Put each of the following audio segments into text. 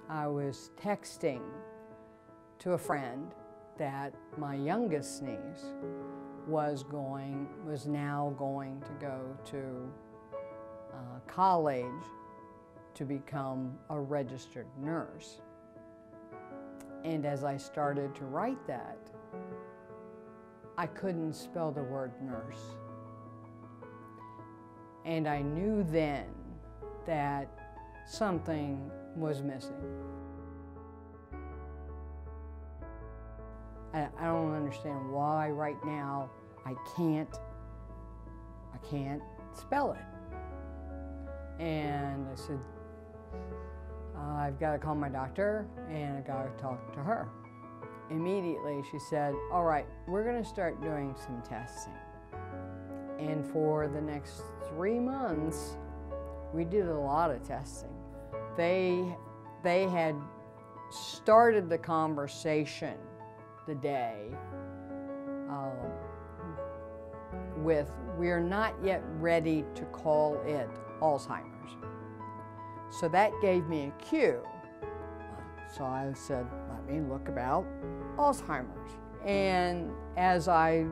I was texting to a friend that my youngest niece was now going to go to college to become a registered nurse. And as I started to write that, I couldn't spell the word nurse. And I knew then that something was missing. I don't understand why right now I can't spell it. And I said, I've got to call my doctor and I've got to talk to her. Immediately she said, all right, we're going to start doing some testing. And for the next 3 months, we did a lot of testing. They had started the conversation the day with, we're not yet ready to call it Alzheimer's. So that gave me a cue. So I said, let me look about Alzheimer's. And as I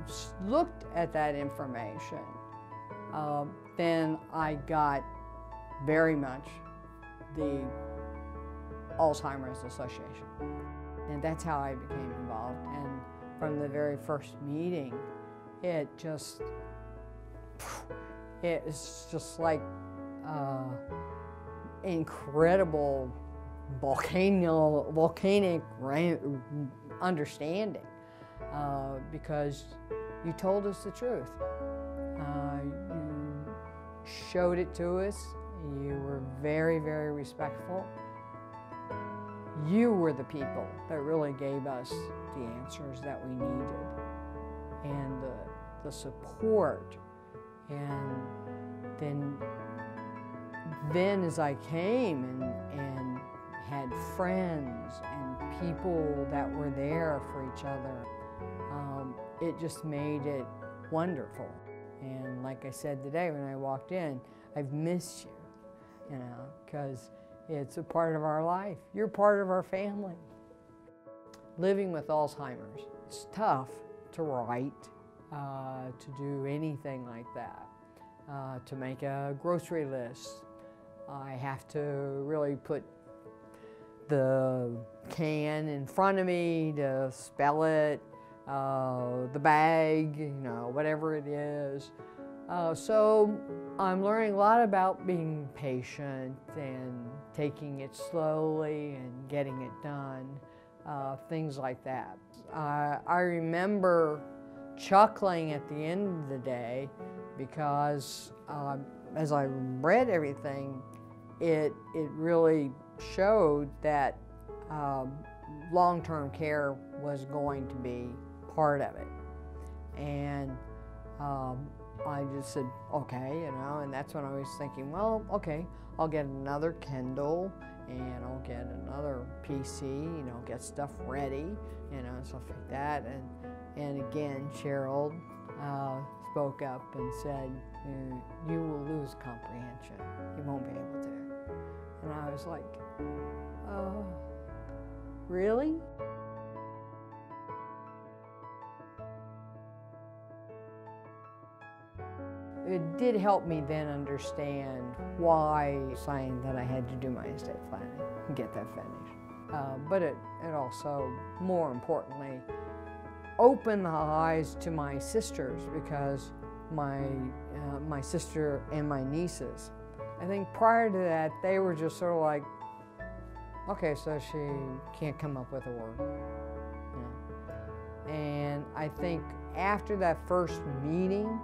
looked at that information, then I got very much the Alzheimer's Association. And that's how I became involved. And from the very first meeting, it's just like incredible volcanic understanding, because you told us the truth. You showed it to us. You were very, very respectful. You were the people that really gave us the answers that we needed, and the support. And then as I came and had friends and people that were there for each other, it just made it wonderful. And like I said today when I walked in, I've missed you, because it's a part of our life. You're part of our family. Living with Alzheimer's, it's tough to write, to do anything like that, to make a grocery list. I have to really put the can in front of me to spell it, the bag, whatever it is. So I'm learning a lot about being patient and taking it slowly and getting it done, things like that. I remember chuckling at the end of the day because as I read everything, it really showed that long-term care was going to be part of it. And I just said, okay, and that's when I was thinking, well, okay, I'll get another Kindle and I'll get another PC, get stuff ready, stuff like that. And again, Cheryl spoke up and said, you will lose comprehension. You won't be able to. And I was like, really? It did help me then understand why saying that I had to do my estate planning and get that finished. But it also, more importantly, opened the eyes to my sisters, because my sister and my nieces, I think prior to that, they were just sort of like, okay, so she can't come up with a word. And I think after that first meeting,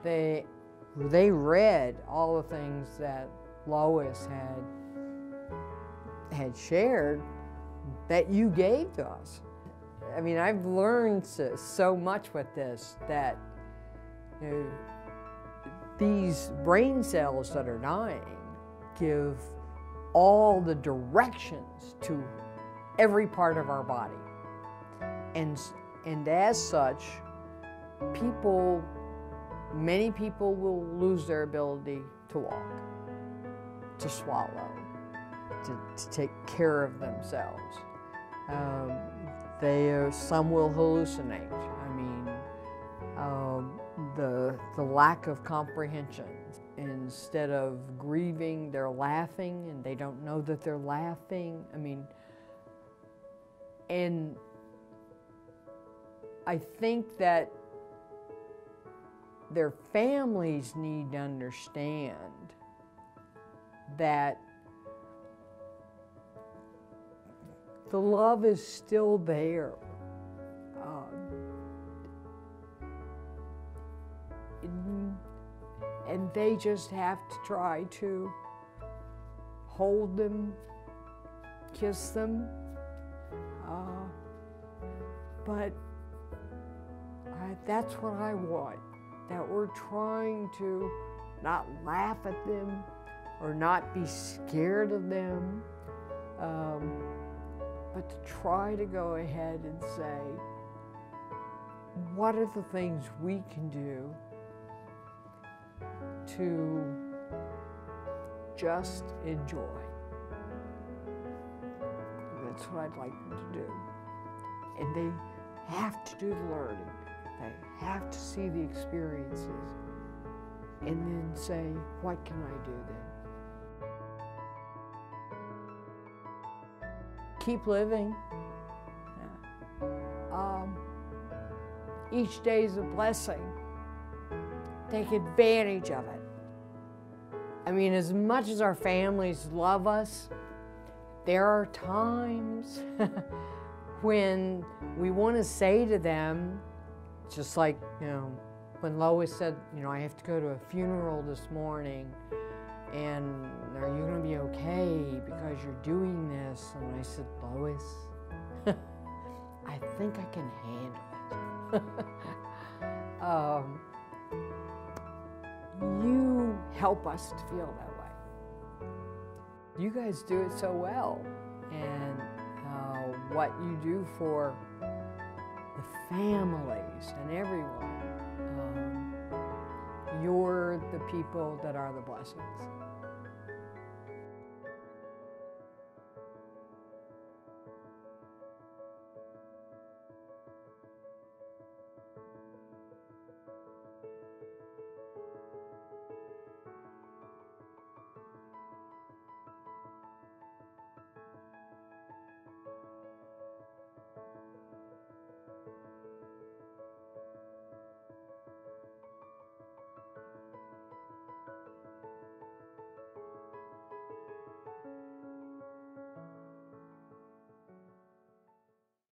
they read all the things that Lois had shared that you gave to us. I mean, I've learned so much with this, that these brain cells that are dying give all the directions to every part of our body. And as such, many people will lose their ability to walk, to swallow, to take care of themselves. Some will hallucinate. I mean, the lack of comprehension. Instead of grieving, they're laughing, and they don't know that they're laughing. I mean, and I think that their families need to understand that the love is still there. And they just have to try to hold them, kiss them. But that's what I want, that we're trying to not laugh at them or not be scared of them, but to try to go ahead and say, what are the things we can do to just enjoy? That's what I'd like them to do. And they have to do the learning. They have to see the experiences and then say, what can I do then? Keep living. Each day is a blessing. Take advantage of it. I mean, as much as our families love us, there are times when we want to say to them, just like, when Lois said, I have to go to a funeral this morning, and are you going to be okay because you're doing this? And I said, Lois, I think I can handle it. You help us to feel that way. You guys do it so well, and what you do for the families and everyone, you're the people that are the blessings.